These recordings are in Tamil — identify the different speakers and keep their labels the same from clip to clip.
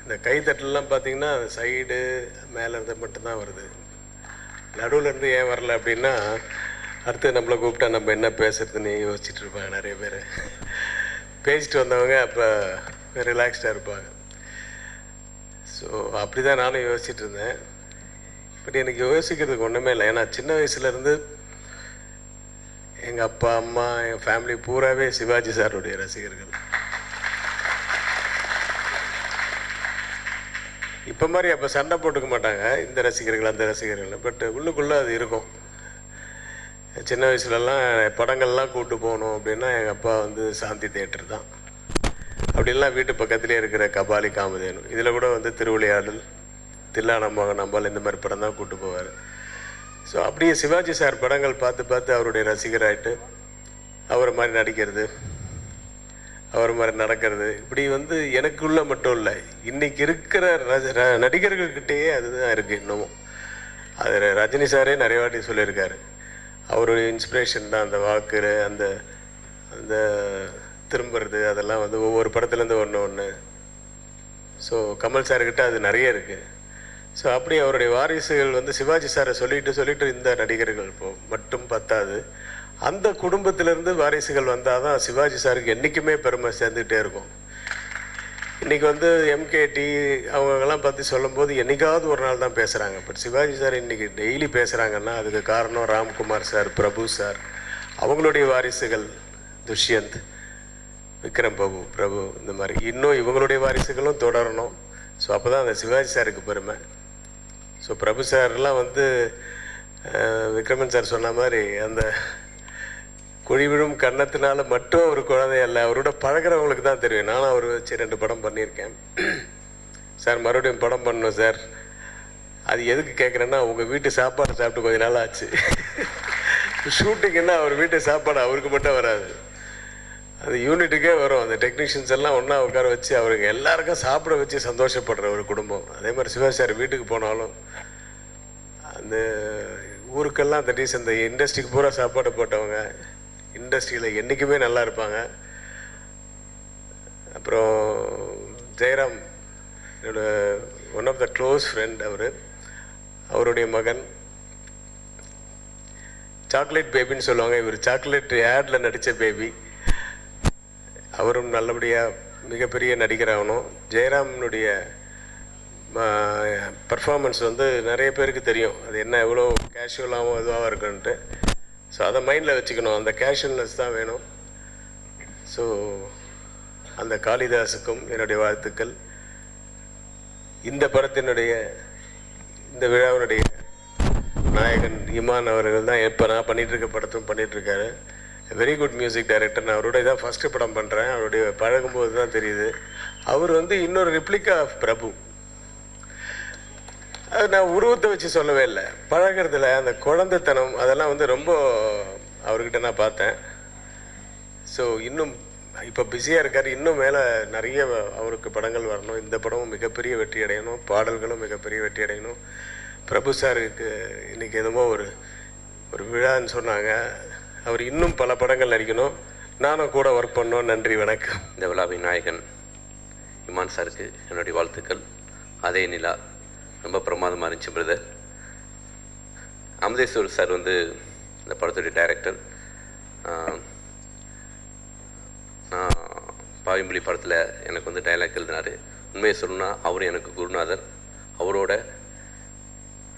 Speaker 1: இந்த கைத்தட்டலாம் பார்த்தீங்கன்னா சைடு மேலே இருந்து மட்டும்தான் வருது. நடுவில் இருந்து ஏன் வரல அப்படின்னா, அடுத்து நம்மளை கூப்பிட்டா நம்ம என்ன பேசுறதுன்னு யோசிச்சுட்டு இருப்பாங்க நிறைய பேர். பேசிட்டு வந்தவங்க அப்போ ரிலாக்ஸ்டாக இருப்பாங்க. ஸோ அப்படி தான் நானும் யோசிச்சுட்டு இருந்தேன். பட் எனக்கு யோசிக்கிறதுக்கு ஒன்றுமே இல்லை. ஏன்னா சின்ன வயசுலேருந்து எங்கள் அப்பா அம்மா என் ஃபேமிலி பூராவே சிவாஜி சாருடைய ரசிகர்கள். இப்போ மாதிரி அப்போ சண்டை போட்டுக்க மாட்டாங்க, இந்த ரசிகர்கள் அந்த ரசிகர்கள். பட் உள்ளுக்குள்ளே அது இருக்கும். சின்ன வயசுலலாம் படங்கள்லாம் கூப்பிட்டு போகணும் அப்படின்னா எங்கள் அப்பா வந்து சாந்தி தேட்டர் தான். அப்படிலாம் வீட்டு பக்கத்துலேயே இருக்கிற கபாலி காமதேனு, இதில் கூட வந்து திருவிளையாடல், தில்லா நம்பாக நம்பால், இந்த மாதிரி படம் தான் கூப்பிட்டு போவார். ஸோ அப்படியே சிவாஜி சார் படங்கள் பார்த்து பார்த்து அவருடைய ரசிகராகிட்டு அவரை மாதிரி நடிக்கிறது, அவர் மாதிரி நடக்கிறது, இப்படி வந்து எனக்குள்ள மட்டும் இல்லை, இன்றைக்கி இருக்கிற நடிகர்கள்கிட்டயே அதுதான் இருக்குது இன்னமும். அது ரஜினி சாரே நிறைய வாட்டி சொல்லியிருக்காரு. அவருடைய இன்ஸ்பிரேஷன் தான் அந்த வாக்கு, அந்த அந்த திரும்புறது, அதெல்லாம் வந்து ஒவ்வொரு படத்துலேருந்து ஒன்று. ஸோ கமல் சார்கிட்ட அது நிறைய இருக்குது. ஸோ அப்படி அவருடைய வாரிசுகள் வந்து சிவாஜி சாரை சொல்லிட்டு இந்த நடிகர்கள் மட்டும் பத்தாது, அந்த குடும்பத்திலேருந்து வாரிசுகள் வந்தால் தான் சிவாஜி சாருக்கு என்றைக்குமே பெருமை சேர்ந்துக்கிட்டே இருக்கும். இன்றைக்கி வந்து எம்கேடி அவங்கெல்லாம் பற்றி சொல்லும்போது என்றைக்காவது ஒரு நாள் தான் பேசுகிறாங்க. பட் சிவாஜி சார் இன்றைக்கி டெய்லி பேசுகிறாங்கன்னா அதுக்கு காரணம் ராம்குமார் சார், பிரபு சார், அவங்களுடைய வாரிசுகள், துஷ்யந்த், விக்ரம் பிரபு, இந்த மாதிரி இன்னும் இவங்களுடைய வாரிசுகளும் தொடரணும். ஸோ அப்போ தான் அந்த சிவாஜி சாருக்கு பெருமை. ஸோ பிரபு சார்லாம் வந்து விக்ரமன் சார் சொன்ன மாதிரி அந்த குழி விழும் கன்னத்தினால மட்டும் ஒரு குழந்தை அல்ல, அவரோட பழகிறவங்களுக்கு தான் தெரியும். நானும் அவர் வச்சு 2 படம் பண்ணியிருக்கேன். சார் மறுபடியும் படம் பண்ணணும் சார். அது எதுக்கு கேட்குறேன்னா, உங்கள் வீட்டு சாப்பாடு சாப்பிட்டு கொஞ்ச நாள் ஆச்சு. ஷூட்டிங்கன்னா அவர் வீட்டு சாப்பாடு அவருக்கு மட்டும் வராது, அது யூனிட்டுக்கே வரும். அந்த டெக்னீஷியன்ஸ் எல்லாம் ஒன்றா உட்கார வச்சு அவருக்கு எல்லாருக்கும் சாப்பிட வச்சு சந்தோஷப்படுற ஒரு குடும்பம். அதே மாதிரி சிவாஜி சார் வீட்டுக்கு போனாலும் அந்த ஊருக்கெல்லாம் தட்டீஸ் அந்த இண்டஸ்ட்ரிக்கு பூரா சாப்பாடு போட்டவங்க, இண்டஸ்ட்ரியில் என்றைக்குமே நல்லா இருப்பாங்க. அப்புறம் ஜெயராம் என்னோட one of the close friend, அவருடைய மகன் சாக்லேட் பேபின்னு சொல்லுவாங்க. இவர் சாக்லேட் ஆடில் நடித்த பேபி. அவரும் நல்லபடியாக மிகப்பெரிய நடிகராகணும். ஜெயராமனுடைய பர்ஃபார்மன்ஸ் வந்து நிறைய பேருக்கு தெரியும், அது என்ன எவ்வளோ கேஷுவலாகவும் இதுவாக இருக்குன்ட்டு. ஸோ அதை மைண்டில் வச்சுக்கணும், அந்த கேஷுவல்னஸ் தான் வேணும். ஸோ அந்த காளிதாஸுக்கும் என்னுடைய வாழ்த்துக்கள். இந்த படத்தினுடைய இந்த விழாவினுடைய நாயகன் இமான் அவர்கள் தான் இப்போ நான் பண்ணிகிட்ருக்க படத்தும் பண்ணிகிட்ருக்காரு. Very good music director. நான் அவருடைய இதான் ஃபஸ்ட்டு படம் பண்ணுறேன். அவருடைய பழகும்போது தான் தெரியுது அவர் வந்து இன்னொரு ரிப்ளிகா ஆஃப் பிரபு. அது நான் உருவத்தை வச்சு சொல்லவே இல்லை, பழகிறதுல அந்த குழந்தைத்தனம் அதெல்லாம் வந்து ரொம்ப அவர்கிட்ட நான் பார்த்தேன். ஸோ இன்னும் இப்போ பிஸியாக இருக்கார், இன்னும் மேலே நிறைய அவருக்கு படங்கள் வரணும். இந்த படமும் மிகப்பெரிய வெற்றி அடையணும், பாடல்களும் மிகப்பெரிய வெற்றி அடையணும். பிரபு சாருக்கு இன்றைக்கி என்னமோ ஒரு விழான்னு சொன்னாங்க. அவர் இன்னும் பல படங்கள் நடிக்கணும், நானும் கூட ஒர்க் பண்ணோம். நன்றி, வணக்கம்.
Speaker 2: இந்த விழாவின் நாயகன் இமான் சாருக்கு என்னுடைய வாழ்த்துக்கள். அதே நிலா ரொம்ப பிரமாதமாக இருந்துச்சு பிரதர். அமுதேஸ்வர் சார் வந்து இந்த படத்துடைய டைரக்டர். நான் பாவிமொழி படத்தில் எனக்கு வந்து டைலாக் எழுதினார். உண்மையை சொல்லணும்னா அவர் எனக்கு குருநாதர். அவரோட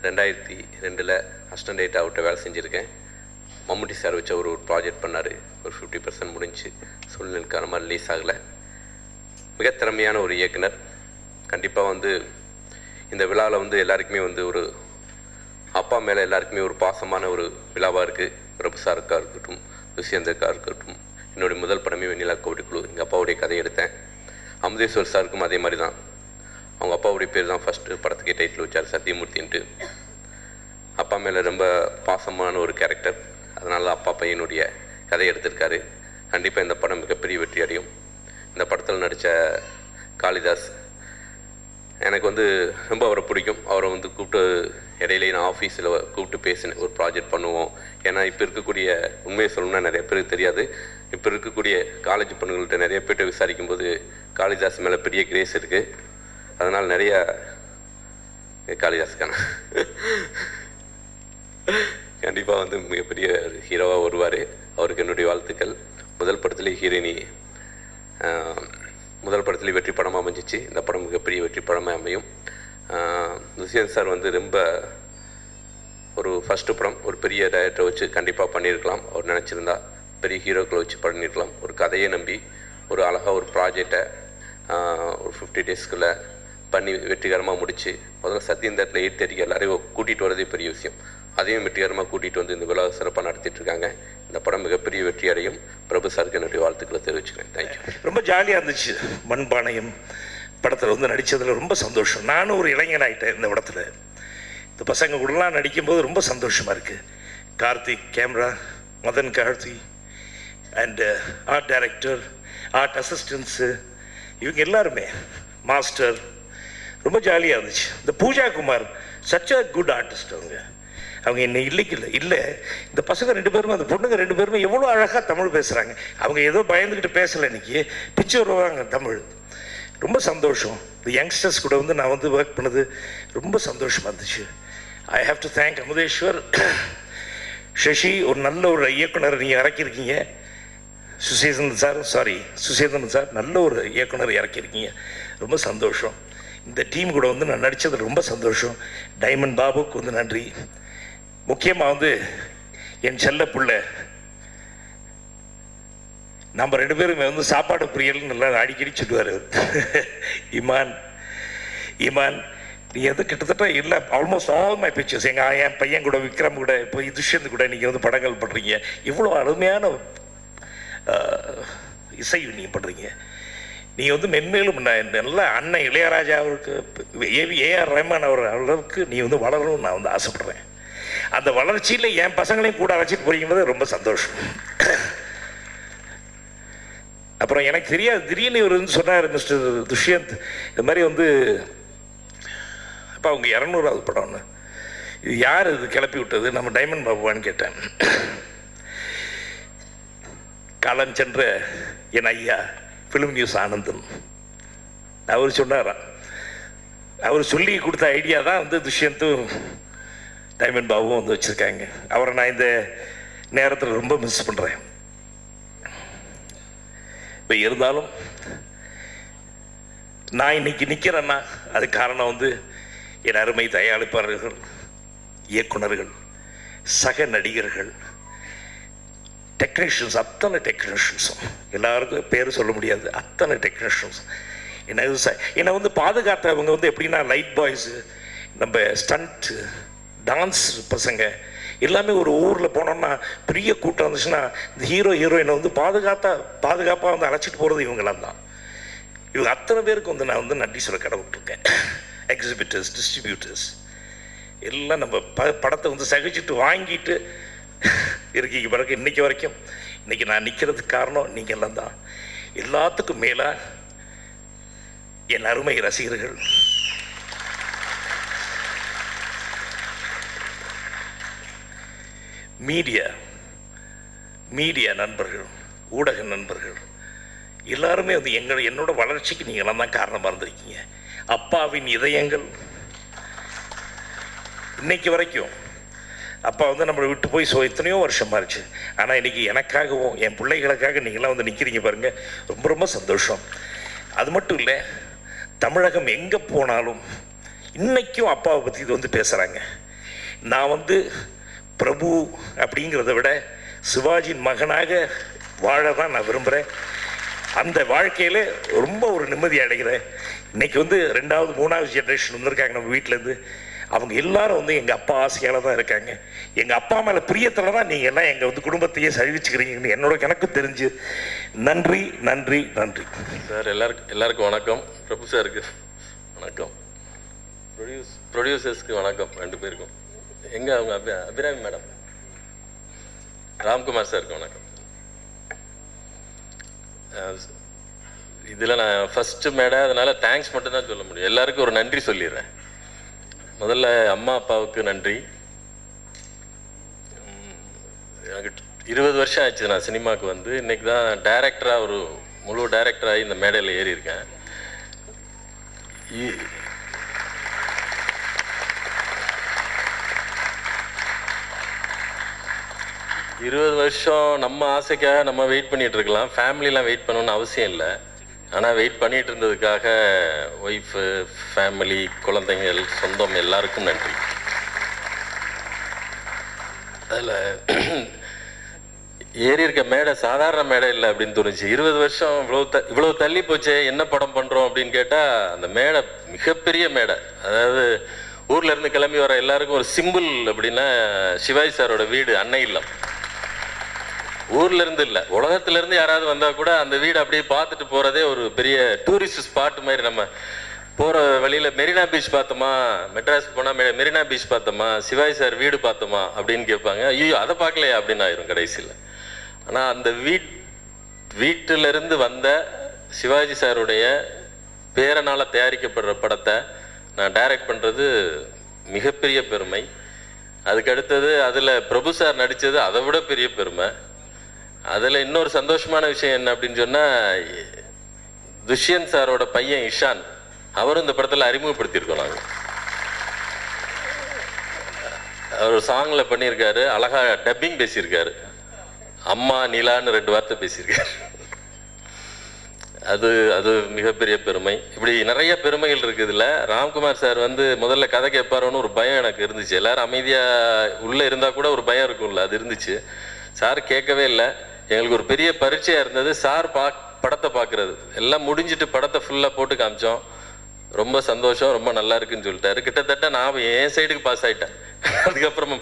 Speaker 2: 2002 அசிஸ்டன்ட் டைரக்டர் அவர்கிட்ட வேலை செஞ்சுருக்கேன். மம்முட்டி சார் வச்சு அவர் ஒரு ப்ராஜெக்ட் பண்ணார், ஒரு 50% முடிஞ்சு, சூழ்நிலைக்கு காரணமாக ரிலீஸ் ஆகலை. மிக திறமையான ஒரு இயக்குனர். கண்டிப்பாக வந்து இந்த விழாவில் வந்து எல்லாருக்குமே வந்து ஒரு அப்பா மேலே எல்லாருக்குமே ஒரு பாசமான ஒரு விழாவாக இருக்குது. பிரபு சாருக்காக இருக்கட்டும், துஷ்யந்தருக்காக இருக்கட்டும். என்னுடைய முதல் படமே வெண்ணிலா கோடிக்குழு, எங்கள் அப்பாவுடைய கதையை எடுத்தேன். அமுதேஸ்வர் சாருக்கும் அதே மாதிரி தான். அவங்க அப்பாவுடைய பேர் தான் ஃபஸ்ட்டு படத்துக்கே டைட்டில் வச்சார், சத்தியமூர்த்தின்ட்டு. அப்பா மேலே ரொம்ப பாசமான ஒரு கேரக்டர், அதனால் அப்பா பையனுடைய கதையை எடுத்திருக்காரு. கண்டிப்பாக இந்த படம் மிகப்பெரிய வெற்றி அடையும். இந்த படத்தில் நடித்த காளிதாஸ் எனக்கு வந்து ரொம்ப அவரை பிடிக்கும். அவரை வந்து கூப்பிட்டு இடையிலே நான் ஆஃபீஸில் கூப்பிட்டு பேசினேன், ஒரு ப்ராஜெக்ட் பண்ணுவோம். ஏன்னா இப்போ இருக்கக்கூடிய உண்மையை சொல்லணும்னா நிறைய பேருக்கு தெரியாது. இப்போ இருக்கக்கூடிய காலேஜ் பொண்ணுங்கள்கிட்ட நிறைய பேர்கிட்ட விசாரிக்கும்போது காளிதாஸ் மேலே பெரிய கிரேஸ் இருக்குது. அதனால் நிறைய காளிதாஸ்கான கண்டிப்பாக வந்து மிகப்பெரிய ஹீரோவாக வருவார். அவருக்கு என்னுடைய வாழ்த்துக்கள். முதல் படத்துலேயே ஹீரோயினி முதல் படத்துலேயே வெற்றி படமாக அமைஞ்சிச்சு. இந்த படம் மிகப்பெரிய வெற்றி படமாக அமையும். துஷ்யந்த் சார் வந்து ரொம்ப ஒரு ஃபஸ்ட்டு படம் ஒரு பெரிய டைரக்டரை வச்சு கண்டிப்பாக பண்ணியிருக்கலாம். அவர் நினச்சிருந்தா பெரிய ஹீரோக்களை வச்சு பண்ணியிருக்கலாம். ஒரு கதையை நம்பி ஒரு அழகாக ஒரு ப்ராஜெக்டை ஒரு 50 டேஸ்க்குள்ளே பண்ணி வெற்றிகரமாக முடித்து முதல்ல சத்யம் தேட்டரில் 8:30 எல்லாரையும் கூட்டிகிட்டு வரதே பெரிய விஷயம். அதையும் வெற்றிகரமாக கூட்டிகிட்டு வந்து இந்த விழா சிறப்பாக நடத்திட்டுருக்காங்க. இந்த படம் மிகப்பெரிய வெற்றி அடையும். பிரபு சாருக்கு என்னுடைய வாழ்த்துக்களை தெரிவிச்சுக்கிறேன். தேங்க்யூ.
Speaker 3: ரொம்ப ஜாலியாக இருந்துச்சு. மண்பானையம் படத்தில் வந்து நடித்ததில் ரொம்ப சந்தோஷம். நானும் ஒரு இளைஞன் ஆகிட்டேன் இந்த படத்தில். இந்த பசங்க கூடலாம் நடிக்கும்போது ரொம்ப சந்தோஷமாக இருக்குது. Karthik camera, Madhan Karthi and art director, art assistants, இவங்க எல்லாருமே மாஸ்டர், ரொம்ப ஜாலியாக இருந்துச்சு. இந்த Pooja Kumar such a good artist. அவங்க என்ன இல்லை இந்த பசங்க 2 பேருமே அந்த பொண்ணுங்க 2 பேருமே எவ்வளோ அழகாக தமிழ் பேசுகிறாங்க. அவங்க ஏதோ பயந்துக்கிட்டு பேசலை, இன்றைக்கி பிச்சு வருவாங்க தமிழ். ரொம்ப சந்தோஷம். இந்த யங்ஸ்டர்ஸ் கூட வந்து நான் வந்து ஒர்க் பண்ணது ரொம்ப சந்தோஷமாக இருந்துச்சு. I have to thank Amudheswar. Sasi ஒரு நல்ல ஒரு இயக்குனர் நீங்கள் இறக்கியிருக்கீங்க. சுசேதன் சார் நல்ல ஒரு இயக்குனர் இறக்கியிருக்கீங்க. ரொம்ப சந்தோஷம். இந்த டீம் கூட வந்து நான் நடித்தது ரொம்ப சந்தோஷம். டைமண்ட் பாபுக்கு வந்து நன்றி. முக்கியமாக வந்து என் செல்ல பிள்ளை, நம்ம 2 பேருமே வந்து சாப்பாடு பிரியல்னு நல்லா அடிக்கடி சொல்லுவார். இமான் நீ எது கிட்டத்தட்ட இல்லை ஆல்மோஸ்ட் ஆல் மை பிக்சர்ஸ் என் பையன் கூட விக்ரம் கூட இப்போ துஷ்யந்த் கூட நீங்கள் வந்து படங்கள் பண்ணுறீங்க. இவ்வளோ அருமையான இசை நீங்கள் பண்ணுறீங்க. நீங்கள் வந்து மென்மேலும் நல்ல அண்ணன் இளையராஜா அவருக்கு ஏஆர் ரஹ்மான் அளவுக்கு நீ வந்து வளரணும்னு நான் வந்து ஆசைப்பட்றேன். அந்த வளர்ச்சியில் என் பசங்களையும் கூட அழைச்சிட்டு போறீங்கிறது ரொம்ப சந்தோஷம். அப்புறம் எனக்கு தெரியாது, திடீர்னு இவர் வந்து சொன்னார், மிஸ்டர் துஷ்யந்த் இது மாதிரி வந்து அப்போ அவங்க 200வது படம்னு, இது யார் இது கிளப்பி விட்டது? நம்ம டைமண்ட் பாபுவான்னு கேட்டேன். காலம் சென்ற என் ஐயா ஃபிலிம் நியூஸ் ஆனந்தன் அவர் சொன்னாராம். அவர் சொல்லி கொடுத்த ஐடியா தான் வந்து துஷ்யந்தும் டைமண்ட் பாபுவும் வந்து வச்சுருக்காங்க. அவரை நான் இந்த நேரத்தில் ரொம்ப மிஸ் பண்ணுறேன். இப்போ இருந்தாலும் நான் இன்னைக்கு நிற்கிறேன்னா அது காரணம் வந்து என் அருமை தயாரிப்பாளர்கள், இயக்குனர்கள், சக நடிகர்கள், டெக்னீஷியன்ஸ், அத்தனை டெக்னீஷியன்ஸும், எல்லாருக்கும் பேர் சொல்ல முடியாது, அத்தனை டெக்னீஷியன்ஸ் என்னை வந்து பாதுகாத்தவங்க வந்து எப்படின்னா லைட் பாய்ஸு, நம்ம ஸ்டண்ட்டு, டான்ஸ் பசங்க எல்லாமே. ஒரு ஊரில் போனோம்னா பெரிய கூட்டம் இருந்துச்சுன்னா இந்த ஹீரோயினை வந்து பாதுகாப்பாக வந்து அழைச்சிட்டு போகிறது இவங்களாம் தான். இவங்க அத்தனை பேருக்கு வந்து நான் வந்து நன்றி சொல்ல கடவுட்ருக்கேன். எக்ஸிபிட்டர்ஸ், டிஸ்ட்ரிபியூட்டர்ஸ் எல்லாம் நம்ம படத்தை வந்து சகிச்சுட்டு வாங்கிட்டு இருக்கீங்க பிறகு இன்றைக்கி வரைக்கும். இன்றைக்கி நான் நிற்கிறதுக்கு காரணம் நீங்கள் எல்லாம் தான். எல்லாத்துக்கும் மேலே என் அருமை ரசிகர்கள், மீடியா நண்பர்கள், ஊடக நண்பர்கள் எல்லாருமே வந்து என்னோட வளர்ச்சிக்கு நீங்களாம் தான் காரணமாக இருந்திருக்கீங்க. அப்பாவின் இதயங்கள் இன்னைக்கு வரைக்கும். அப்பா வந்து நம்மளை விட்டு போய் எத்தனையோ வருஷம் ஆச்சு. ஆனால் இன்றைக்கி எனக்காகவும் என் பிள்ளைகளுக்காக நீங்களாம் வந்து நிற்கிறீங்க பாருங்கள், ரொம்ப ரொம்ப சந்தோஷம். அது மட்டும் இல்லை, தமிழகம் எங்கே போனாலும் இன்றைக்கும் அப்பாவை பற்றி இது வந்து பேசுகிறாங்க. நான் வந்து பிரபு அப்படிங்கிறத விட சிவாஜியின் மகனாக வாழ தான் நான் விரும்புகிறேன். அந்த வாழ்க்கையில் ரொம்ப ஒரு நிம்மதி அடைகிறேன். இன்றைக்கி வந்து 2வது 3வது ஜென்ரேஷன் வந்திருக்காங்க நம்ம வீட்டிலேருந்து. அவங்க எல்லாரும் வந்து எங்கள் அப்பா ஆசையால் தான் இருக்காங்க. எங்கள் அப்பா மேலே பிரியத்தில் தான் நீங்கள் எல்லாம் எங்கள் வந்து குடும்பத்தையே சகிச்சுக்கிறீங்கன்னு எனக்கு தெரிஞ்சு. நன்றி நன்றி நன்றி
Speaker 1: சார். எல்லாருக்கும் வணக்கம். பிரபு சாருக்கு வணக்கம். ப்ரொடியூசர்ஸ்க்கு வணக்கம் 2 பேருக்கும். எங்கே அவங்க அபிராமி மேடம், ராம்குமார் சாருக்கு வணக்கம். இதில் நான் ஃபஸ்ட்டு மேடை, அதனால் தேங்க்ஸ் மட்டும்தான் சொல்ல முடியும். எல்லாருக்கும் ஒரு நன்றி சொல்லிடுறேன். முதல்ல அம்மா அப்பாவுக்கு நன்றி. எனக்கு 20 வருஷம் ஆச்சு நான் சினிமாவுக்கு வந்து. இன்றைக்கி தான் டைரக்டராக, ஒரு முழு டைரக்டராகி இந்த மேடையில் ஏறி இருக்கேன்.
Speaker 4: இருபது வருஷம் நம்ம ஆசைக்காக நம்ம வெயிட் பண்ணிட்டு இருக்கலாம். ஃபேமிலிலாம் வெயிட் பண்ணணும்னு அவசியம் இல்லை. ஆனால் வெயிட் பண்ணிட்டு இருந்ததுக்காக ஒய்ஃபு, ஃபேமிலி, குழந்தைங்கள், சொந்தம் எல்லாருக்கும் நன்றி. அதில் ஏறி இருக்க மேடை சாதாரண மேடை இல்லை அப்படின்னு தோணுச்சு. 20 வருஷம் இவ்வளோ தள்ளி போச்சே, என்ன படம் பண்ணுறோம் அப்படின்னு கேட்டால் அந்த மேடை மிகப்பெரிய மேடை. அதாவது ஊர்ல இருந்து கிளம்பி வர எல்லாருக்கும் ஒரு சிம்பிள் அப்படின்னா சிவாஜி சாரோட வீடு அன்னை இல்லம். ஊர்ல இருந்து இல்லை, உலகத்துல இருந்து யாராவது வந்தா கூட அந்த வீடு அப்படியே பார்த்துட்டு போறதே ஒரு பெரிய டூரிஸ்ட் ஸ்பாட் மாதிரி. நம்ம போற வழியில மெரினா பீச் பார்த்தோமா, மெட்ராஸ் போனா மெரினா பீச் பார்த்தோமா, சிவாஜி சார் வீடு பார்த்தோமா அப்படின்னு கேட்பாங்க. ஐயோ அதை பார்க்கலையா அப்படின்னு ஆயிரும் கடைசியில். ஆனா அந்த வீட்டில இருந்து வந்த சிவாஜி சாருடைய பேரனால தயாரிக்கப்படுற படத்தை நான் டைரக்ட் பண்ணுறது மிகப்பெரிய பெருமை. அதுக்கு அடுத்தது அதில் பிரபு சார் நடித்தது அதை விட பெரிய பெருமை. அதில் இன்னொரு சந்தோஷமான விஷயம் என்ன அப்படின்னு சொன்னால், துஷ்யந்த் சாரோட பையன் இஷான், அவரும் இந்த படத்தில் அறிமுகப்படுத்தியிருக்கோம் நாங்கள். அவர் சாங்கில் பண்ணியிருக்காரு, அழகாக டப்பிங் பேசியிருக்காரு, அம்மா நிலான்னு 2 வார்த்தை பேசியிருக்காரு. அது மிகப்பெரிய பெருமை. இப்படி நிறைய பெருமைகள் இருக்குது இதில். ராம்குமார் சார் முதல்ல கதை கேட்பாரோன்னு ஒரு பயம் எனக்கு இருந்துச்சு. எல்லாரும் அமைதியாக உள்ளே இருந்தால் கூட ஒரு பயம் இருக்கும்ல, அது இருந்துச்சு. சார் கேட்கவே இல்லை. எங்களுக்கு ஒரு பெரிய பரீட்சையாக இருந்தது சார் படத்தை பார்க்குறது. எல்லாம் முடிஞ்சிட்டு படத்தை ஃபுல்லாக போட்டு காமிச்சோம். ரொம்ப சந்தோஷம், ரொம்ப நல்லா இருக்குன்னு சொல்லிட்டாரு. கிட்டத்தட்ட நான் என் சைடுக்கு பாஸ் ஆகிட்டேன். அதுக்கப்புறம்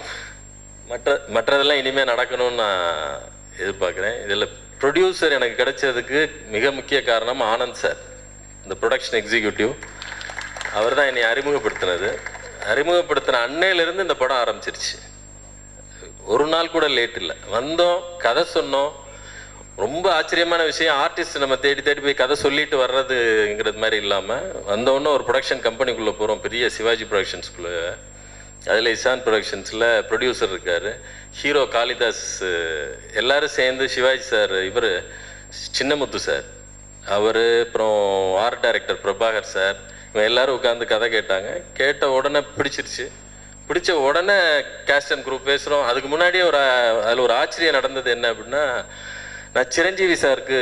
Speaker 4: மற்றதெல்லாம் இனிமேல் நடக்கணும்னு நான் எதிர்பார்க்குறேன். இதில் ப்ரொடியூசர் எனக்கு கிடைச்சதுக்கு மிக முக்கிய காரணம் ஆனந்த் சார், இந்த ப்ரொடக்ஷன் எக்ஸிக்யூட்டிவ். அவர் தான் என்னை அறிமுகப்படுத்தினது. அறிமுகப்படுத்தின அன்னையிலேருந்து இந்த படம் ஆரம்பிச்சிருச்சு. ஒரு நாள் கூட லேட் இல்லை. வந்தோம், கதை சொன்னோம். ரொம்ப ஆச்சரியமான விஷயம், ஆர்டிஸ்ட் நம்ம தேடி போய் கதை சொல்லிட்டு வர்றதுங்கிறது மாதிரி இல்லாமல் வந்தோன்னே ஒரு ப்ரொடக்ஷன் கம்பெனிக்குள்ளே போகிறோம், பெரிய சிவாஜி ப்ரொடக்ஷன்ஸ்குள்ளே. அதில் இசான் ப்ரொடக்ஷன்ஸில் ப்ரொடியூசர் இருக்கார், ஹீரோ காளிதாஸ், எல்லோரும் சேர்ந்து சிவாஜி சார், இவர் சின்னமுத்து சார், அவர், அப்புறம் ஆர்ட் டைரக்டர் பிரபாகர் சார், இவங்க எல்லோரும் உட்காந்து கதை கேட்டாங்க. கேட்ட உடனே பிடிச்சிருச்சு. பிடிச்ச உடனே கேஸ்ட் அண்ட் குரூப் பேசுகிறோம். அதுக்கு முன்னாடியே அதில் ஒரு ஆச்சரியம் நடந்தது. என்ன அப்படின்னா, நான் சிரஞ்சீவி சாருக்கு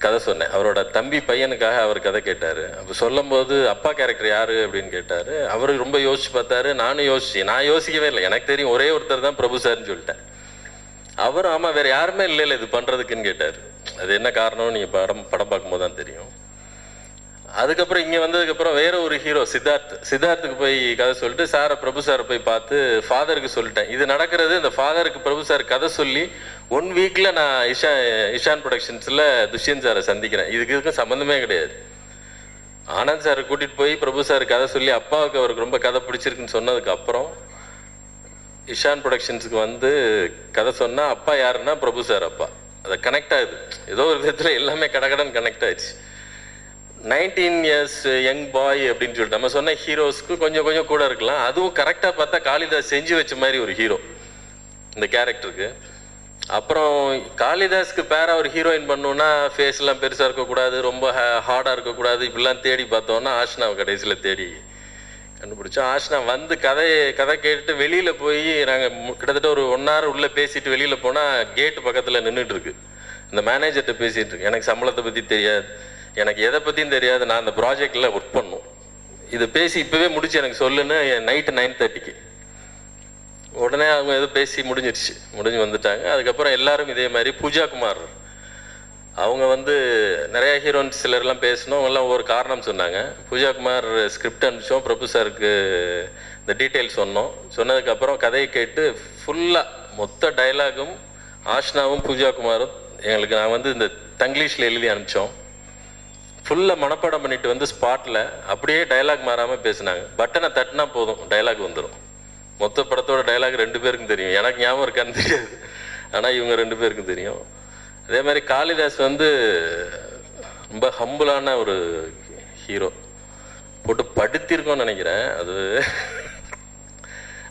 Speaker 4: கதை சொன்னேன். அவரோட தம்பி பையனுக்காக அவர் கதை கேட்டார். அப்போ சொல்லும்போது அப்பா கேரக்டர் யார் அப்படின்னு கேட்டார். அவர் ரொம்ப யோசிச்சு பார்த்தாரு. நான் யோசிக்கவே இல்லை. எனக்கு தெரியும் ஒரே ஒருத்தர் தான் பிரபு சார்னு சொல்லிட்டேன். அவரும் ஆமாம் வேறு யாருமே இல்லை இது பண்ணுறதுக்குன்னு கேட்டார். அது என்ன காரணம் நீங்கள் படம் பார்க்கும்போது தான் தெரியும். அதுக்கப்புறம் இங்கே வந்ததுக்கப்புறம் வேற ஒரு ஹீரோ சித்தார்த்துக்கு போய் கதை சொல்லிட்டு பிரபு சாரை போய் பார்த்து ஃபாதருக்கு சொல்லிட்டேன். இது நடக்கிறது, இந்த ஃபாதருக்கு பிரபு சார் கதை சொல்லி 1 வீக்கில் நான் இஷான் ப்ரொடக்ஷன்ஸில் துஷ்யந்த் சாரை சந்திக்கிறேன். இதுக்கும் சம்மந்தமே கிடையாது. ஆனந்த் சாரை கூட்டிகிட்டு போய் பிரபு சார் கதை சொல்லி அப்பாவுக்கு அவருக்கு ரொம்ப கதை பிடிச்சிருக்குன்னு சொன்னதுக்கு அப்புறம் இஷான் ப்ரொடக்ஷன்ஸுக்கு கதை சொன்னால் அப்பா யாருன்னா பிரபு சார் அப்பா. அதை கனெக்ட் ஆகுது ஏதோ ஒரு விதத்தில், எல்லாமே கடகடன் கனெக்ட் ஆயிடுச்சு. 19 years யங் பாய் அப்படின்னு சொல்லிட்டு நம்ம சொன்ன ஹீரோஸ்க்கு கொஞ்சம் கூட இருக்கலாம். அதுவும் கரெக்டாக பார்த்தா காளிதாஸ் செஞ்சு வச்ச மாதிரி ஒரு ஹீரோ இந்த கேரக்டருக்கு. அப்புறம் காளிதாஸ்க்கு பேரா ஒரு ஹீரோயின் பண்ணோன்னா ஃபேஸ்லாம் பெருசாக இருக்கக்கூடாது, ரொம்ப ஹார்டாக இருக்கக்கூடாது. இப்படிலாம் தேடி பார்த்தோன்னா ஆஷ்னாவை கடைசியில் தேடி கண்டுபிடிச்சோம். ஆஷ்னா கதை கேட்டுட்டு வெளியில் போய் நாங்கள் கிட்டத்தட்ட ஒரு 1 hour உள்ளே பேசிட்டு வெளியில் போனால் கேட்டு பக்கத்தில் நின்றுட்டு இருக்கு. இந்த மேனேஜர்கிட்ட பேசிகிட்டு இருக்கு. எனக்கு சம்பளத்தை பற்றி தெரியாது, எனக்கு எதை பற்றியும் தெரியாது, நான் அந்த ப்ராஜெக்டில் ஒர்க் பண்ணும், இதை பேசி இப்போவே முடிச்சு எனக்கு சொல்லுன்னு நைட்டு 9:30க்கு. உடனே அவங்க எதோ பேசி முடிஞ்சு வந்துட்டாங்க. அதுக்கப்புறம் எல்லாரும் இதே மாதிரி பூஜா குமார் அவங்க நிறையா ஹீரோயின்ஸ் சிலர்லாம் பேசணும். அவங்கெல்லாம் ஒவ்வொரு காரணம் சொன்னாங்க. பூஜா குமார் ஸ்கிரிப்ட் அனுப்பிச்சோம், பிரபு சாருக்கு இந்த டீட்டெயில்ஸ் சொன்னதுக்கப்புறம் கதையை கேட்டு ஃபுல்லாக மொத்த டைலாகும் ஆஷ்னாவும் பூஜா குமாரும் எங்களுக்கு நான் இந்த தங்கிலீஷில் எழுதி அனுப்பிச்சோம். ஃபுல்லாக மனப்பாடம் பண்ணிட்டு ஸ்பாட்டில் அப்படியே டைலாக் மாறாமல் பேசினாங்க. பட்டனை தட்டினா போதும் டைலாக் வந்துடும். மொத்த படத்தோட டைலாக் 2 பேருக்கும் தெரியும். எனக்கு ஞாபகம் இருக்கான்னு தெரியாது, ஆனால் இவங்க 2 பேருக்கும் தெரியும். அதே மாதிரி காளிதாஸ் ரொம்ப ஹம்புளான ஒரு ஹீரோ, போட்டு படுத்திருக்கோன்னு நினைக்கிறேன்.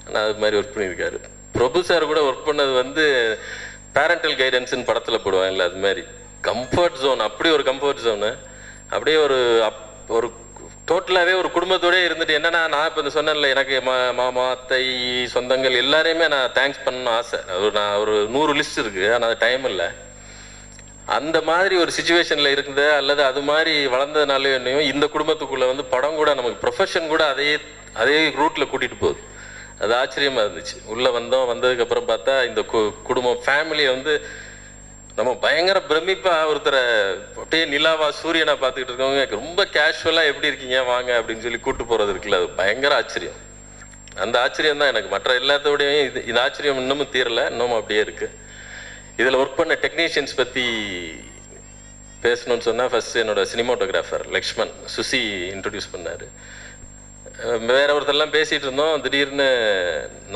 Speaker 4: ஆனால் அது மாதிரி ஒர்க் பண்ணியிருக்காரு. பிரபு சார் கூட ஒர்க் பண்ணது பேரண்டல் கைடன்ஸ்ன்னு படத்தில் போடுவாங்க இல்லை, அது மாதிரி கம்ஃபர்ட் ஜோன். அப்படி ஒரு கம்ஃபர்ட் ஜோனு. அப்படியே ஒரு டோட்டலாகவே ஒரு குடும்பத்தோடய இருந்துட்டு என்னன்னா நான் இப்போ இந்த சொன்னேன்ல எனக்கு மாமா அத்தை சொந்தங்கள் எல்லாரையுமே நான் தேங்க்ஸ் பண்ணணும்னு ஆசை. நான் ஒரு 100 லிஸ்ட் இருக்குது, ஆனால் அது டைம் இல்லை. அந்த மாதிரி ஒரு சுச்சுவேஷனில் இருக்குது அல்லது அது மாதிரி வளர்ந்ததுனாலே என்னையும் இந்த குடும்பத்துக்குள்ளே வந்து படம் கூட நமக்கு ப்ரொஃபஷன் கூட அதே ரூட்டில் கூட்டிகிட்டு போகுது. அது ஆச்சரியமாக இருந்துச்சு. உள்ளே வந்ததுக்கப்புறம் பார்த்தா இந்த குடும்பம் ஃபேமிலியை வந்து நம்ம பயங்கர பிரமிப்பாக ஒருத்தரை அப்படியே நிலாவா சூரியனை பார்த்துக்கிட்டு இருக்கவங்க ரொம்ப கேஷுவலாக எப்படி இருக்கீங்க வாங்க அப்படின்னு சொல்லி கூப்பிட்டு போகிறது இருக்குல்ல, அது பயங்கர ஆச்சரியம். அந்த ஆச்சரியம் தான் எனக்கு. மற்ற எல்லாத்தோடையும் இந்த ஆச்சரியம் இன்னமும் தீரலை, இன்னமும் அப்படியே இருக்குது. இதில் ஒர்க் பண்ண டெக்னீஷியன்ஸ் பற்றி பேசணும்னு சொன்னால் ஃபஸ்ட்டு என்னோட சினிமாட்டோகிராஃபர் லக்ஷ்மன் சுசி இன்ட்ரடியூஸ் பண்ணார். வேற ஒருத்தரெல்லாம் பேசிகிட்டு இருந்தோம். திடீர்னு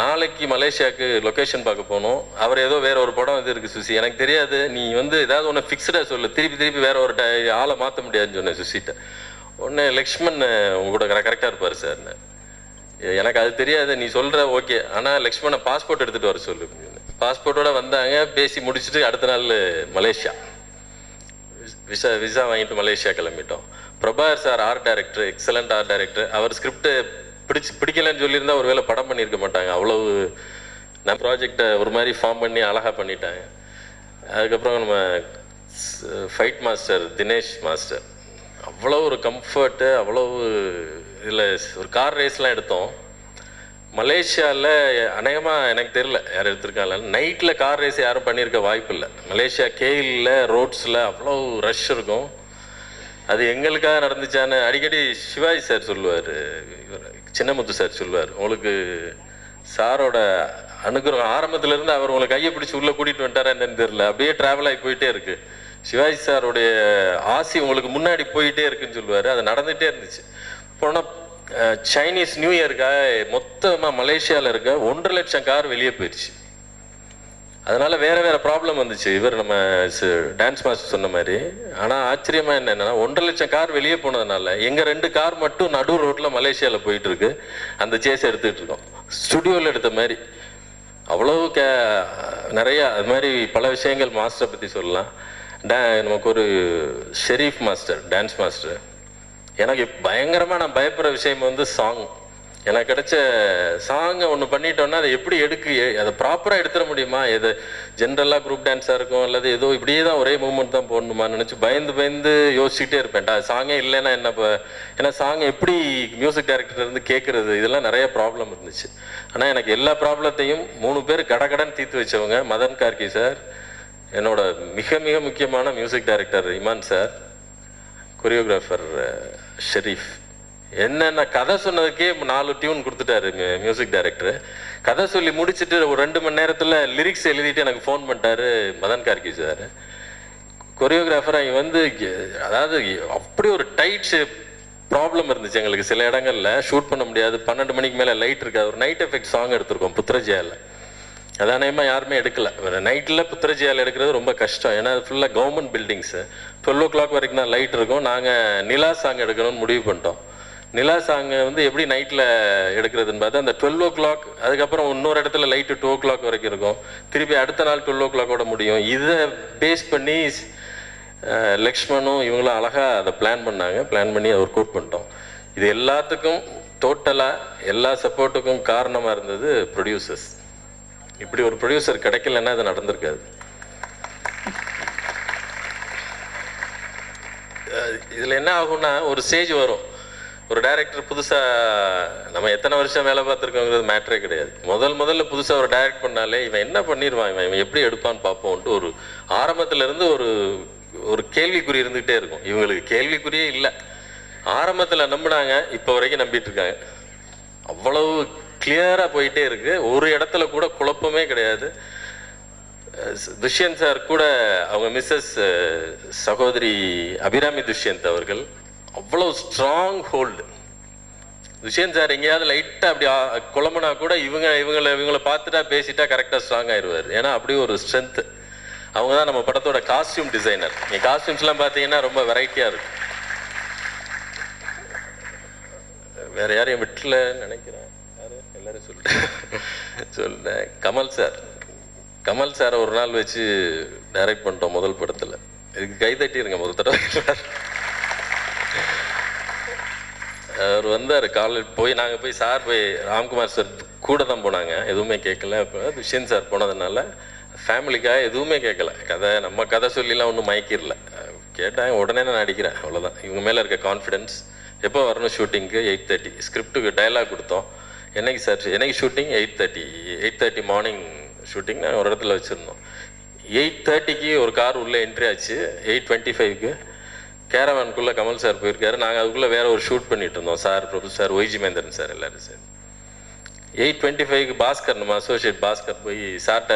Speaker 4: நாளைக்கு மலேசியாவுக்கு லொக்கேஷன் பார்க்க போனோம். அவர் ஏதோ வேற ஒரு படம் இது இருக்குது சுசி, எனக்கு தெரியாது, நீ வந்து ஏதாவது ஒன்று ஃபிக்ஸ்டாக சொல்லு, திருப்பி வேற ஒரு ஆளை மாற்ற முடியாதுன்னு சொன்னேன் சுசிட்ட. உடனே லக்ஷ்மன் உங்க கூட கரெக்டாக இருப்பார் சார்னு. எனக்கு அது தெரியாது, நீ சொல்கிற ஓகே, ஆனால் லக்ஷ்மனை பாஸ்போர்ட் எடுத்துகிட்டு வர சொல்லு. பாஸ்போர்ட்டோட வந்தாங்க, பேசி முடிச்சுட்டு அடுத்த நாள் மலேசியா விசா வாங்கிட்டு மலேசியா கிளம்பிட்டோம். Prabhakar sir art director, excellent art director. அவர் ஸ்கிரிப்ட் பிடிக்கலன்னு சொல்லியிருந்தா ஒரு வேளை படம் பண்ணியிருக்க மாட்டாங்க. அவ்வளவு நான் ப்ராஜெக்டை ஒரு மாதிரி ஃபார்ம் பண்ணி அழகாக பண்ணிட்டாங்க. அதுக்கப்புறம் நம்ம ஃபைட் மாஸ்டர் தினேஷ் மாஸ்டர், அவ்வளோ ஒரு கம்ஃபர்ட்டு, அவ்வளோ இதில் ஒரு கார் ரேஸ்லாம் எடுத்தோம். மலேசியாவில் அநேகமாக எனக்கு தெரில யார் எடுத்திருக்காங்க, நைட்டில் கார் ரேஸ் யாரும் பண்ணியிருக்க வாய்ப்பு இல்லை. மலேசியா கேயில் ரோட்ஸில் அவ்வளோ ரஷ் இருக்கும். அது எங்களுக்காக நடந்துச்சான்னு அடிக்கடி சிவாஜி சார் சொல்லுவார், சின்னமுத்து சார் சொல்லுவார், உங்களுக்கு சாரோட அனுகிரகம் ஆரம்பத்துலேருந்து அவர் உங்களுக்கு கையை பிடிச்சி உள்ளே கூட்டிகிட்டு வந்துட்டாரா என்னன்னு தெரில, அப்படியே ட்ராவல் ஆகி போயிட்டே இருக்குது. சிவாஜி சாருடைய ஆசி உங்களுக்கு முன்னாடி போயிட்டே இருக்குன்னு சொல்லுவார். அது நடந்துகிட்டே இருந்துச்சு. போனால் சைனீஸ் நியூ இயருக்காக மொத்தமாக மலேசியாவில் இருக்க 1.5 லட்சம் கார் வெளியே போயிடுச்சு. அதனால வேற ப்ராப்ளம் வந்துச்சு. இவர் நம்ம டான்ஸ் மாஸ்டர் சொன்ன மாதிரி. ஆனால் ஆச்சரியமாக என்னென்னா 1.5 லட்சம் கார் வெளியே போனதுனால எங்கள் 2 கார் மட்டும் நடு ரோட்டில் மலேசியாவில் போயிட்டு இருக்கு. அந்த சேஸ் எடுத்துகிட்டு இருக்கோம், ஸ்டுடியோவில் எடுத்த மாதிரி. அவ்வளோ நிறைய அது மாதிரி பல விஷயங்கள் மாஸ்டரை பற்றி சொல்லலாம். நமக்கு ஒரு ஷெரீஃப் மாஸ்டர், டான்ஸ் மாஸ்டர். எனக்கு பயங்கரமாக நான் பயப்படுற விஷயம் வந்து சாங். எனக்கு கிடைச்ச சாங்கை ஒன்று பண்ணிட்டோன்னா அதை எப்படி அதை ப்ராப்பராக எடுத்துட முடியுமா? எது ஜென்ரலாக குரூப் டான்ஸாக இருக்கும் அல்லது ஏதோ இப்படியே தான் ஒரே மூமெண்ட் தான் போடணுமான்னு நினச்சி பயந்து யோசிச்சுட்டே இருப்பேன். சாங்கே இல்லைன்னா என்ன இப்போ, ஏன்னா சாங் எப்படி மியூசிக் டைரக்டர்லேருந்து கேட்குறது, இதெல்லாம் நிறைய ப்ராப்ளம் இருந்துச்சு. ஆனால் எனக்கு எல்லா ப்ராப்ளத்தையும் 3 பேர் கடகடன் தீர்த்து வச்சவங்க. மதன் கார்கி சார், என்னோட மிக மிக முக்கியமான music director Imman sir, choreographer Sherif. என்னென்ன கதை சொன்னதுக்கே 4 டியூன் கொடுத்துட்டாரு மியூசிக் டைரக்டர். கதை சொல்லி முடிச்சுட்டு ஒரு 2 மணி நேரத்தில் லிரிக்ஸ் எழுதிட்டு எனக்கு ஃபோன் பண்ணிட்டாரு மதன் கார்கி சார். கொரியோகிராஃபர் அவங்க வந்து அதாவது அப்படி ஒரு டைட் ப்ராப்ளம் இருந்துச்சு எங்களுக்கு. சில இடங்களில் ஷூட் பண்ண முடியாது, 12 மணிக்கு மேலே லைட் இருக்காது. ஒரு நைட் எஃபெக்ட் சாங் எடுத்திருக்கோம் புத்திரஜியாவில். அதானேமா யாருமே எடுக்கல. நைட்டில் புத்திரஜியாவில் எடுக்கிறது ரொம்ப கஷ்டம், ஏன்னா அது ஃபுல்லாக கவர்மெண்ட் பில்டிங்ஸு. 12 o'clock வரைக்கும் தான் லைட் இருக்கும். நாங்கள் நிலா சாங் எடுக்கணும்னு முடிவு பண்ணிட்டோம். நிலா சாங் வந்து எப்படி நைட்டில் எடுக்கிறதுன்னு பார்த்தா அந்த 12 o'clock, அதுக்கப்புறம் இன்னொரு இடத்துல லைட்டு 2 o'clock வரைக்கும் இருக்கும், திருப்பி அடுத்த நாள் 12 o'clock முடியும். இதை பேஸ் பண்ணி லக்ஷ்மணும் இவங்களும் அழகாக அதை பிளான் பண்ணி அதை ஒர்க் அவுட் பண்ணிட்டோம். இது எல்லாத்துக்கும் டோட்டலாக எல்லா சப்போர்ட்டுக்கும் காரணமாக இருந்தது ப்ரொடியூசர்ஸ். இப்படி ஒரு ப்ரொடியூசர் கிடைக்கலன்னா அது நடந்திருக்காது. இதில் என்ன ஆகும்னா ஒரு ஸ்டேஜ் வரும், ஒரு டைரக்டர் புதுசாக நம்ம எத்தனை வருஷம் வேலை பார்த்துருக்கோங்கிறது மேட்ரே கிடையாது. முதல்ல புதுசாக ஒரு டைரக்ட் பண்ணாலே இவன் என்ன பண்ணிடுவான், இவன் எப்படி எடுப்பான்னு பார்ப்போம்ட்டு ஒரு ஆரம்பத்துலேருந்து ஒரு கேள்விக்குறி இருந்துகிட்டே இருக்கும். இவங்களுக்கு கேள்விக்குறியே இல்லை, ஆரம்பத்தில் நம்பினாங்க, இப்போ வரைக்கும் நம்பிட்டு இருக்காங்க. அவ்வளவு கிளியராக போயிட்டே இருக்கு, ஒரு இடத்துல கூட குழப்பமே கிடையாது. துஷ்யந்த் சார் கூட அவங்க மிஸ்ஸஸ் சகோதரி அபிராமி துஷ்யந்த் அவர்கள் அவ்வளோ ஸ்ட்ராங் ஹோல்டு. துஷ்யந்த் சார் எங்கேயாவது லைட்டாக அப்படி குழம்புனா கூட இவங்களை பார்த்துட்டா பேசிட்டா கரெக்டாக ஸ்ட்ராங் ஆயிடுவார். ஏன்னா அப்படி ஒரு ஸ்ட்ரென்த்து. அவங்க தான் நம்ம படத்தோட காஸ்டியூம் டிசைனர். நீங்கள் காஸ்டியூம்ஸ்லாம் பார்த்தீங்கன்னா ரொம்ப வெரைட்டியாக இருக்கும். வேற யாரையும் விட்டுல நினைக்கிறேன், யாரு எல்லாரும் சொல்லிட்டேன். கமல் சார் ஒரு நாள் வச்சு டைரக்ட் பண்ணிட்டோம் முதல் படத்தில். இதுக்கு கை தட்டிடுங்க முதல் தடவை. அவர் வந்தார் காலேஜ் போய் நாங்கள் போய் சார் போய் ராம்குமார் சார் கூட தான் போனாங்க, எதுவுமே கேட்கல. இப்போ துஷ்யந்த் சார் போனதுனால ஃபேமிலிக்காக எதுவுமே கேட்கல, நம்ம கதை சொல்லிலாம் ஒன்றும் மயக்கிடல. கேட்டாங்க உடனே நான் நடிக்கிறேன், அவ்வளோதான். இவங்க மேலே இருக்க கான்ஃபிடென்ஸ். எப்போ வரணும் ஷூட்டிங்க்கு? 8:30. ஸ்கிரிப்டுக்கு டைலாக் கொடுத்தோம். என்னைக்கு சார்? என்னைக்கு ஷூட்டிங்? 8:30 morning shooting. நாங்கள் ஒரு இடத்துல வச்சுருந்தோம். 8:30க்கு ஒரு கார் உள்ளே என்ட்ரி ஆச்சு. 8:25க்கு கேரவானுக்குள்ளே கமல் சார் போயிருக்காரு. நாங்கள் அதுக்குள்ளே வேறு ஒரு ஷூட் பண்ணிகிட்டு இருந்தோம். சார், பிரபு சார், ஒய்ஜி மகேந்திரன் சார், எல்லோரும் சார். 8:25க்கு பாஸ்கர், நம்ம அசோசியேட் பாஸ்கர் போய் சார்ட்ட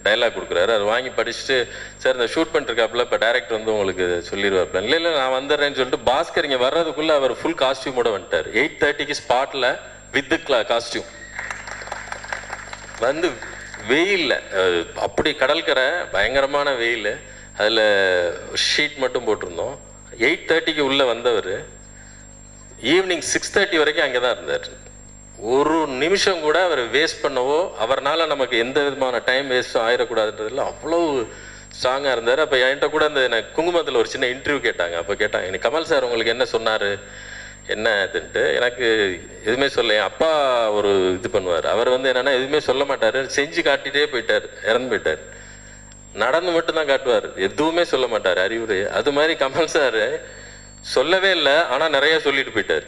Speaker 4: டைலாக் கொடுக்குறாரு. அது வாங்கி படிச்சுட்டு, சார் இந்த ஷூட் பண்ணிருக்காப்புல, இப்போ டேரக்டர் வந்து உங்களுக்கு சொல்லிடுவாப்புல. இல்லை நான் வந்துடுறேன்னு சொல்லிட்டு பாஸ்கர் இங்கே வர்றதுக்குள்ளே அவர் ஃபுல் காஸ்டியூமோட வந்துட்டார். 8:30க்கு ஸ்பாட்டில் வித் காஸ்டியூம் வந்து வெயிலில், அப்படி கடற்கரை பயங்கரமான வெயில், அதில் ஷீட் மட்டும் போட்டிருந்தோம். 8:30க்கு உள்ளே வந்தவர் ஈவினிங் 6:30 வரைக்கும் அங்கே தான் இருந்தார். ஒரு நிமிஷம் கூட அவர் வேஸ்ட் பண்ணவோ, அவர்னால நமக்கு எந்த விதமான டைம் வேஸ்ட்டும் ஆயிடக்கூடாதுன்றதுல அவ்வளோ ஸ்ட்ராங்காக இருந்தார். அப்போ என்கிட்ட கூட எனக்கு குங்குமத்தில் ஒரு சின்ன இன்டர்வியூ கேட்டாங்க. அப்போ கேட்டாங்க, எனக்கு கமல் சார் உங்களுக்கு என்ன சொன்னார், என்ன இதுன்ட்டு. எனக்கு எதுவுமே சொல்ல. என் அப்பா ஒரு இது பண்ணுவார், அவர் வந்து என்னென்னா எதுவுமே சொல்ல மாட்டார், செஞ்சு காட்டிகிட்டே போயிட்டார், இறந்து போயிட்டார். நடந்து மட்டும்தான் காட்டுவார், எதுவுமே சொல்ல மாட்டார் அறிவுரை. அது மாதிரி கமல் சார் சொல்லவே இல்லை, ஆனால் நிறைய சொல்லிட்டு போயிட்டார்.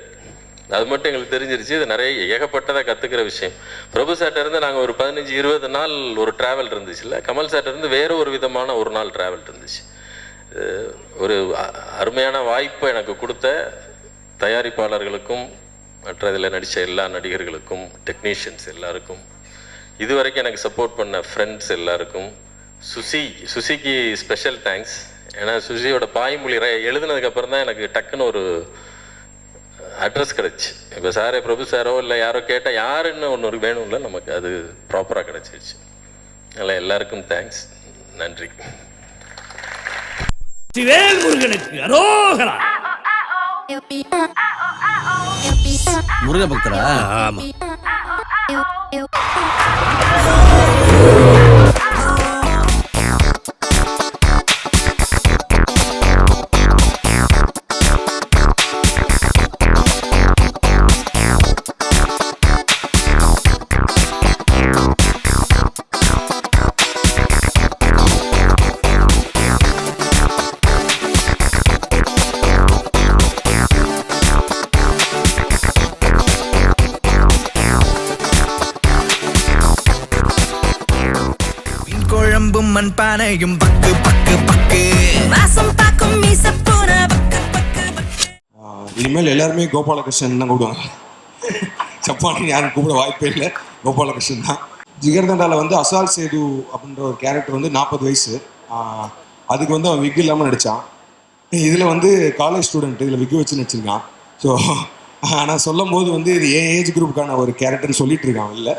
Speaker 4: அது மட்டும் எங்களுக்கு தெரிஞ்சிருச்சு. இது நிறைய ஏகப்பட்டதாக கற்றுக்கிற விஷயம். பிரபு சார்ட்ட இருந்து நாங்கள் ஒரு 15-20 நாள் ஒரு ட்ராவல் இருந்துச்சுல்ல, கமல் சார்ட்ட இருந்து வேறு ஒரு விதமான ஒரு நாள் ட்ராவல் இருந்துச்சு. ஒரு அருமையான வாய்ப்பை எனக்கு கொடுத்த தயாரிப்பாளர்களுக்கும், மற்ற இதில் நடித்த எல்லா நடிகர்களுக்கும், டெக்னீஷியன்ஸ் எல்லாருக்கும், இதுவரைக்கும் எனக்கு சப்போர்ட் பண்ண ஃப்ரெண்ட்ஸ் எல்லாருக்கும், சுசிக்கு ஸ்பெஷல் தேங்க்ஸ். ஏன்னா சுசியோட பாய்மொழி எழுதுனதுக்கப்புறம் தான் எனக்கு டக்குன்னு ஒரு அட்ரஸ் கிடச்சி. இப்போ சாரே, பிரபு சாரோ இல்லை யாரோ கேட்டால் யாருன்னு ஒன்று வேணும்ல, நமக்கு அது ப்ராப்பராக கிடச்சிருச்சு. அதனால் எல்லாருக்கும் தேங்க்ஸ், நன்றி.
Speaker 3: முருகனுக்கு அரோகரா.
Speaker 5: முருக பக்தரா?
Speaker 3: ஆமா.
Speaker 5: மண் பானையும் பக்கு பக்கு பக்கு வாசம் பாக்கும் மீசப்பூர பக்கு பக்கு பக்கு.
Speaker 6: இனிமேல் எல்லாருமே கோபாலகிருஷ்ணன் தான் கூப்பிடுவாங்க. சப்பானு யாரும் கூப்பிட வாய்ப்பே இல்லை, கோபாலகிருஷ்ணன் தான். ஜிகர்தண்டாவில் வந்து அசால் சேது அப்படின்ற ஒரு கேரக்டர் வந்து 40 வயசு. அதுக்கு வந்து அவன் விக் இல்லாமல் நடித்தான். இதில் வந்து காலேஜ் ஸ்டூடெண்ட், இதில் விக் வச்சு நடிச்சிருக்கான். ஸோ ஆனால் சொல்லும் போது வந்து இது ஏஜ் குரூப்புக்கான ஒரு கேரக்டர்னு சொல்லிட்டு இருக்கான் இல்லை.